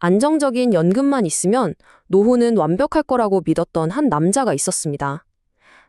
안정적인 연금만 있으면 노후는 완벽할 거라고 믿었던 한 남자가 있었습니다.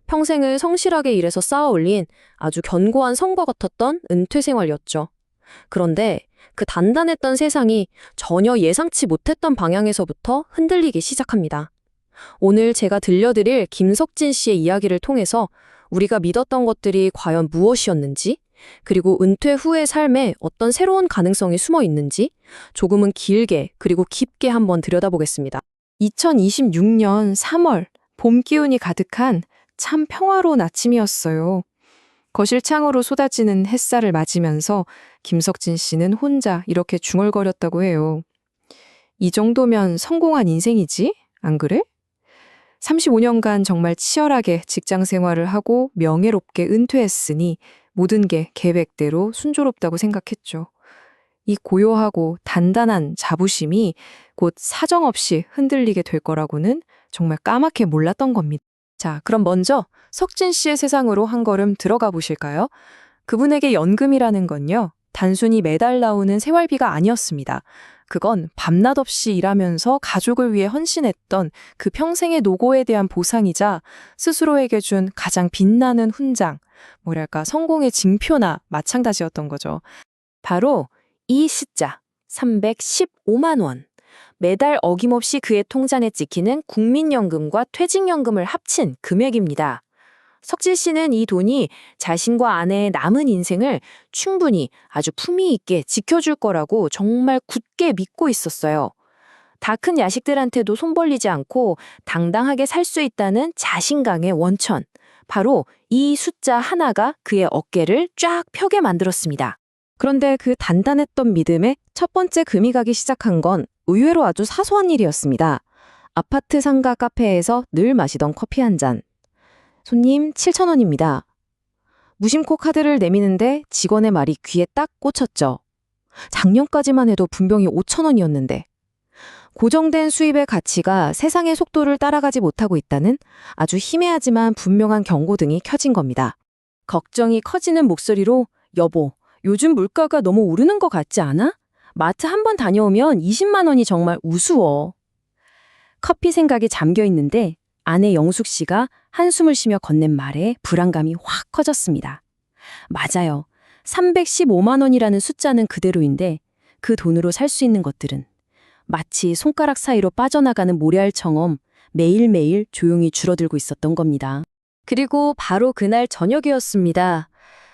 평생을 성실하게 일해서 쌓아 올린 아주 견고한 성과 같았던 은퇴 생활이었죠. 그런데 그 단단했던 세상이 전혀 예상치 못했던 방향에서부터 흔들리기 시작합니다. 오늘 제가 들려드릴 김석진 씨의 이야기를 통해서 우리가 믿었던 것들이 과연 무엇이었는지, 그리고 은퇴 후의 삶에 어떤 새로운 가능성이 숨어 있는지 조금은 길게 그리고 깊게 한번 들여다보겠습니다. 2026년 3월, 봄 기운이 가득한 참 평화로운 아침이었어요. 거실 창으로 쏟아지는 햇살을 맞으면서 김석진 씨는 혼자 이렇게 중얼거렸다고 해요. 이 정도면 성공한 인생이지? 안 그래? 35년간 정말 치열하게 직장 생활을 하고 명예롭게 은퇴했으니 모든 게 계획대로 순조롭다고 생각했죠. 이 고요하고 단단한 자부심이 곧 사정없이 흔들리게 될 거라고는 정말 까맣게 몰랐던 겁니다. 자, 그럼 먼저 석진 씨의 세상으로 한 걸음 들어가 보실까요? 그분에게 연금이라는 건요, 단순히 매달 나오는 생활비가 아니었습니다. 그건 밤낮 없이 일하면서 가족을 위해 헌신했던 그 평생의 노고에 대한 보상이자 스스로에게 준 가장 빛나는 훈장, 뭐랄까 성공의 징표나 마찬가지였던 거죠. 바로 이 숫자, 315만 원. 매달 어김없이 그의 통장에 찍히는 국민연금과 퇴직연금을 합친 금액입니다. 석진 씨는 이 돈이 자신과 아내의 남은 인생을 충분히 아주 품위 있게 지켜줄 거라고 정말 굳게 믿고 있었어요. 다 큰 야식들한테도 손 벌리지 않고 당당하게 살 수 있다는 자신감의 원천. 바로 이 숫자 하나가 그의 어깨를 쫙 펴게 만들었습니다. 그런데 그 단단했던 믿음에 첫 번째 금이 가기 시작한 건 의외로 아주 사소한 일이었습니다. 아파트 상가 카페에서 늘 마시던 커피 한 잔. 손님 7,000원입니다. 무심코 카드를 내미는데 직원의 말이 귀에 딱 꽂혔죠. 작년까지만 해도 분명히 5,000원이었는데 고정된 수입의 가치가 세상의 속도를 따라가지 못하고 있다는 아주 희미하지만 분명한 경고등이 켜진 겁니다. 걱정이 커지는 목소리로 여보, 요즘 물가가 너무 오르는 것 같지 않아? 마트 한 번 다녀오면 20만 원이 정말 우스워. 커피 생각에 잠겨 있는데 아내 영숙 씨가 한숨을 쉬며 건넨 말에 불안감이 확 커졌습니다. 맞아요. 315만 원이라는 숫자는 그대로인데 그 돈으로 살 수 있는 것들은 마치 손가락 사이로 빠져나가는 모래알처럼 매일매일 조용히 줄어들고 있었던 겁니다. 그리고 바로 그날 저녁이었습니다.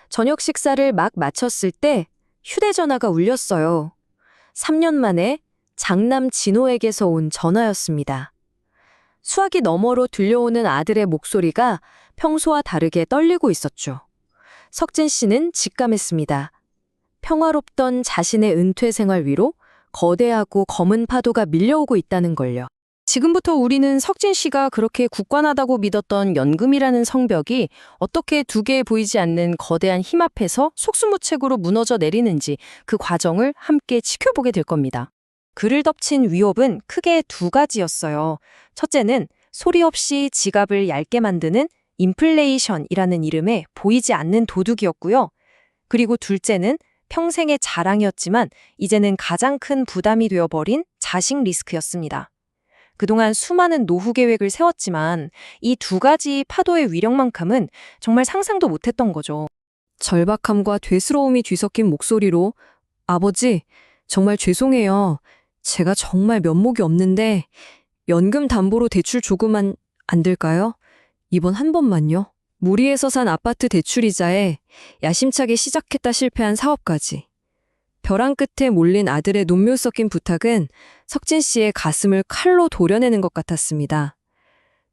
저녁 식사를 막 마쳤을 때 휴대전화가 울렸어요. 3년 만에 장남 진호에게서 온 전화였습니다. 수화기 너머로 들려오는 아들의 목소리가 평소와 다르게 떨리고 있었죠. 석진 씨는 직감했습니다. 평화롭던 자신의 은퇴 생활 위로 거대하고 검은 파도가 밀려오고 있다는 걸요. 지금부터 우리는 석진 씨가 그렇게 굳건하다고 믿었던 연금이라는 성벽이 어떻게 두개 보이지 않는 거대한 힘 앞에서 속수무책으로 무너져 내리는지 그 과정을 함께 지켜보게 될 겁니다. 그를 덮친 위협은 크게 두 가지였어요. 첫째는 소리 없이 지갑을 얇게 만드는 인플레이션이라는 이름의 보이지 않는 도둑이었고요. 그리고 둘째는 평생의 자랑이었지만 이제는 가장 큰 부담이 되어버린 자식 리스크였습니다. 그동안 수많은 노후 계획을 세웠지만 이 두 가지 파도의 위력만큼은 정말 상상도 못했던 거죠. 절박함과 되스러움이 뒤섞인 목소리로 아버지, 정말 죄송해요. 제가 정말 면목이 없는데 연금 담보로 대출 조금만 안 될까요? 이번 한 번만요. 무리해서 산 아파트 대출이자에 야심차게 시작했다 실패한 사업까지. 벼랑 끝에 몰린 아들의 눈물 섞인 부탁은 석진 씨의 가슴을 칼로 도려내는 것 같았습니다.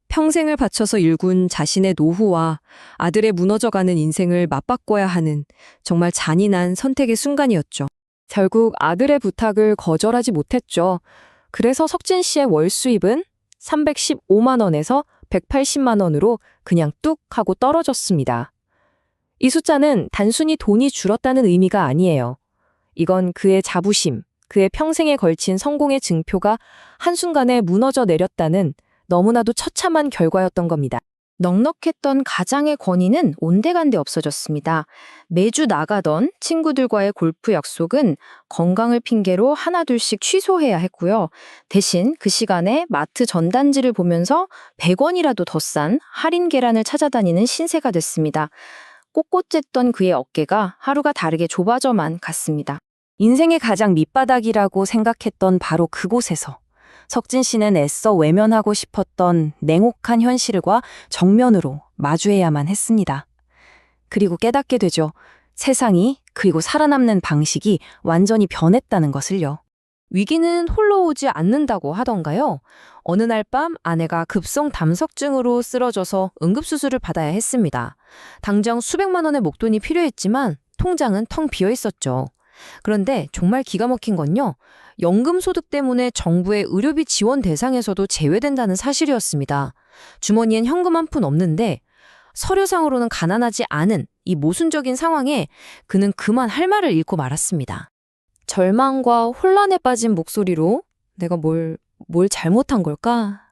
평생을 바쳐서 일군 자신의 노후와 아들의 무너져가는 인생을 맞바꿔야 하는 정말 잔인한 선택의 순간이었죠. 결국 아들의 부탁을 거절하지 못했죠. 그래서 석진 씨의 월 수입은 315만 원에서 180만 원으로 그냥 뚝 하고 떨어졌습니다. 이 숫자는 단순히 돈이 줄었다는 의미가 아니에요. 이건 그의 자부심, 그의 평생에 걸친 성공의 증표가 한순간에 무너져 내렸다는 너무나도 처참한 결과였던 겁니다. 넉넉했던 가장의 권위는 온데간데 없어졌습니다. 매주 나가던 친구들과의 골프 약속은 건강을 핑계로 하나둘씩 취소해야 했고요. 대신 그 시간에 마트 전단지를 보면서 100원이라도 더 싼 할인 계란을 찾아다니는 신세가 됐습니다. 꼿꼿했던 그의 어깨가 하루가 다르게 좁아져만 갔습니다. 인생의 가장 밑바닥이라고 생각했던 바로 그곳에서 석진 씨는 애써 외면하고 싶었던 냉혹한 현실과 정면으로 마주해야만 했습니다. 그리고 깨닫게 되죠. 세상이 그리고 살아남는 방식이 완전히 변했다는 것을요. 위기는 홀로 오지 않는다고 하던가요? 어느 날 밤 아내가 급성 담석증으로 쓰러져서 응급수술을 받아야 했습니다. 당장 수백만 원의 목돈이 필요했지만 통장은 텅 비어 있었죠. 그런데 정말 기가 막힌 건요. 연금소득 때문에 정부의 의료비 지원 대상에서도 제외된다는 사실이었습니다. 주머니엔 현금 한 푼 없는데 서류상으로는 가난하지 않은 이 모순적인 상황에 그는 그만 할 말을 잃고 말았습니다. 절망과 혼란에 빠진 목소리로 내가 뭘 잘못한 걸까?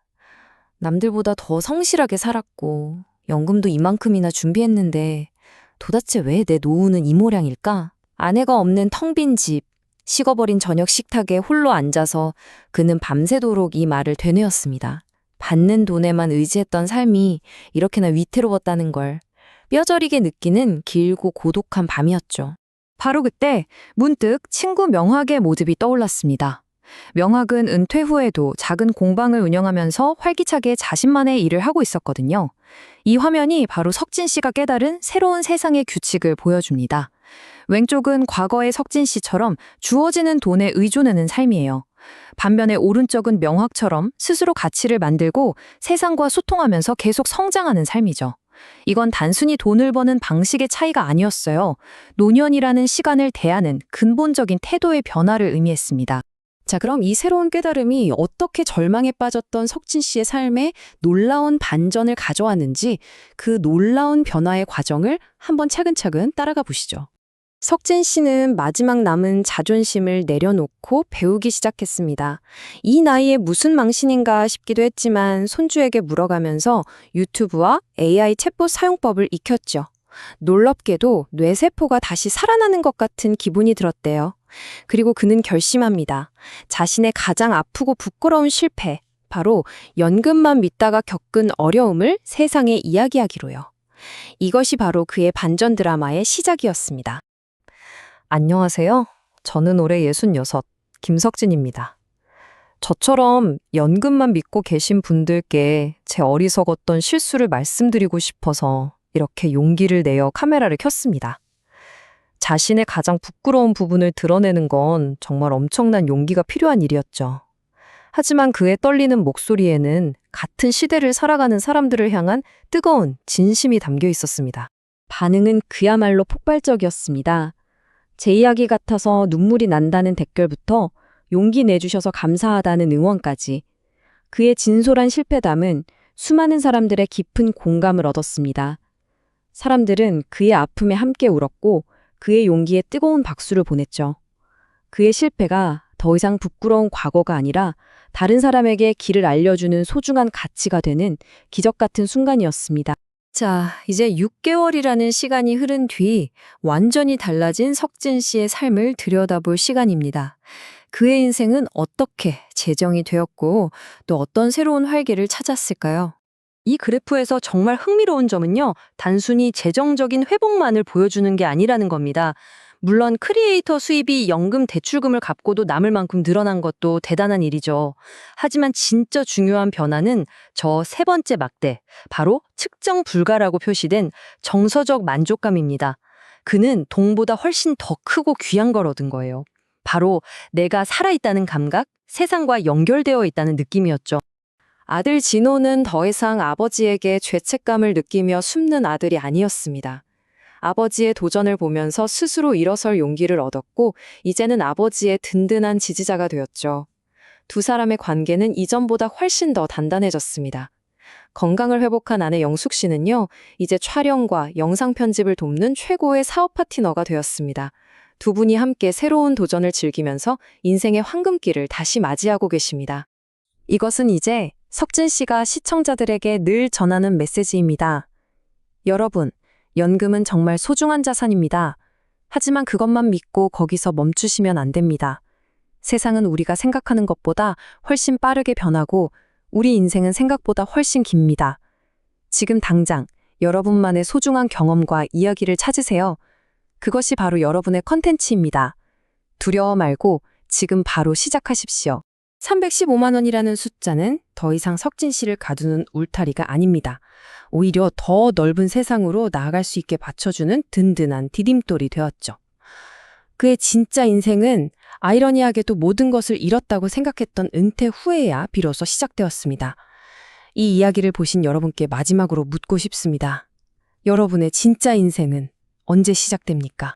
남들보다 더 성실하게 살았고 연금도 이만큼이나 준비했는데 도대체 왜 내 노후는 이 모양일까? 아내가 없는 텅 빈 집, 식어버린 저녁 식탁에 홀로 앉아서 그는 밤새도록 이 말을 되뇌었습니다. 받는 돈에만 의지했던 삶이 이렇게나 위태로웠다는 걸 뼈저리게 느끼는 길고 고독한 밤이었죠. 바로 그때 문득 친구 명학의 모습이 떠올랐습니다. 명학은 은퇴 후에도 작은 공방을 운영하면서 활기차게 자신만의 일을 하고 있었거든요. 이 화면이 바로 석진 씨가 깨달은 새로운 세상의 규칙을 보여줍니다. 왼쪽은 과거의 석진 씨처럼 주어지는 돈에 의존하는 삶이에요. 반면에 오른쪽은 명학처럼 스스로 가치를 만들고 세상과 소통하면서 계속 성장하는 삶이죠. 이건 단순히 돈을 버는 방식의 차이가 아니었어요. 노년이라는 시간을 대하는 근본적인 태도의 변화를 의미했습니다. 자, 그럼 이 새로운 깨달음이 어떻게 절망에 빠졌던 석진 씨의 삶에 놀라운 반전을 가져왔는지 그 놀라운 변화의 과정을 한번 차근차근 따라가 보시죠. 석진 씨는 마지막 남은 자존심을 내려놓고 배우기 시작했습니다. 이 나이에 무슨 망신인가 싶기도 했지만 손주에게 물어가면서 유튜브와 AI 챗봇 사용법을 익혔죠. 놀랍게도 뇌세포가 다시 살아나는 것 같은 기분이 들었대요. 그리고 그는 결심합니다. 자신의 가장 아프고 부끄러운 실패, 바로 연금만 믿다가 겪은 어려움을 세상에 이야기하기로요. 이것이 바로 그의 반전 드라마의 시작이었습니다. 안녕하세요. 저는 올해 66, 김석진입니다. 저처럼 연금만 믿고 계신 분들께 제 어리석었던 실수를 말씀드리고 싶어서 이렇게 용기를 내어 카메라를 켰습니다. 자신의 가장 부끄러운 부분을 드러내는 건 정말 엄청난 용기가 필요한 일이었죠. 하지만 그의 떨리는 목소리에는 같은 시대를 살아가는 사람들을 향한 뜨거운 진심이 담겨 있었습니다. 반응은 그야말로 폭발적이었습니다. 제 이야기 같아서 눈물이 난다는 댓글부터 용기 내주셔서 감사하다는 응원까지 그의 진솔한 실패담은 수많은 사람들의 깊은 공감을 얻었습니다. 사람들은 그의 아픔에 함께 울었고 그의 용기에 뜨거운 박수를 보냈죠. 그의 실패가 더 이상 부끄러운 과거가 아니라 다른 사람에게 길을 알려주는 소중한 가치가 되는 기적 같은 순간이었습니다. 자, 이제 6개월이라는 시간이 흐른 뒤 완전히 달라진 석진 씨의 삶을 들여다볼 시간입니다. 그의 인생은 어떻게 재정이 되었고 또 어떤 새로운 활기를 찾았을까요? 이 그래프에서 정말 흥미로운 점은요, 단순히 재정적인 회복만을 보여주는 게 아니라는 겁니다. 물론 크리에이터 수입이 연금 대출금을 갚고도 남을 만큼 늘어난 것도 대단한 일이죠. 하지만 진짜 중요한 변화는 저 세 번째 막대, 바로 측정 불가라고 표시된 정서적 만족감입니다. 그는 돈보다 훨씬 더 크고 귀한 걸 얻은 거예요. 바로 내가 살아있다는 감각, 세상과 연결되어 있다는 느낌이었죠. 아들 진호는 더 이상 아버지에게 죄책감을 느끼며 숨는 아들이 아니었습니다. 아버지의 도전을 보면서 스스로 일어설 용기를 얻었고 이제는 아버지의 든든한 지지자가 되었죠. 두 사람의 관계는 이전보다 훨씬 더 단단해졌습니다. 건강을 회복한 아내 영숙 씨는요, 이제 촬영과 영상 편집을 돕는 최고의 사업 파트너가 되었습니다. 두 분이 함께 새로운 도전을 즐기면서 인생의 황금기를 다시 맞이하고 계십니다. 이것은 이제 석진 씨가 시청자들에게 늘 전하는 메시지입니다. 여러분, 연금은 정말 소중한 자산입니다. 하지만 그것만 믿고 거기서 멈추시면 안 됩니다. 세상은 우리가 생각하는 것보다 훨씬 빠르게 변하고 우리 인생은 생각보다 훨씬 깁니다. 지금 당장 여러분만의 소중한 경험과 이야기를 찾으세요. 그것이 바로 여러분의 컨텐츠입니다. 두려워 말고 지금 바로 시작하십시오. 315만 원이라는 숫자는 더 이상 석진 씨를 가두는 울타리가 아닙니다. 오히려 더 넓은 세상으로 나아갈 수 있게 받쳐주는 든든한 디딤돌이 되었죠. 그의 진짜 인생은 아이러니하게도 모든 것을 잃었다고 생각했던 은퇴 후에야 비로소 시작되었습니다. 이 이야기를 보신 여러분께 마지막으로 묻고 싶습니다. 여러분의 진짜 인생은 언제 시작됩니까?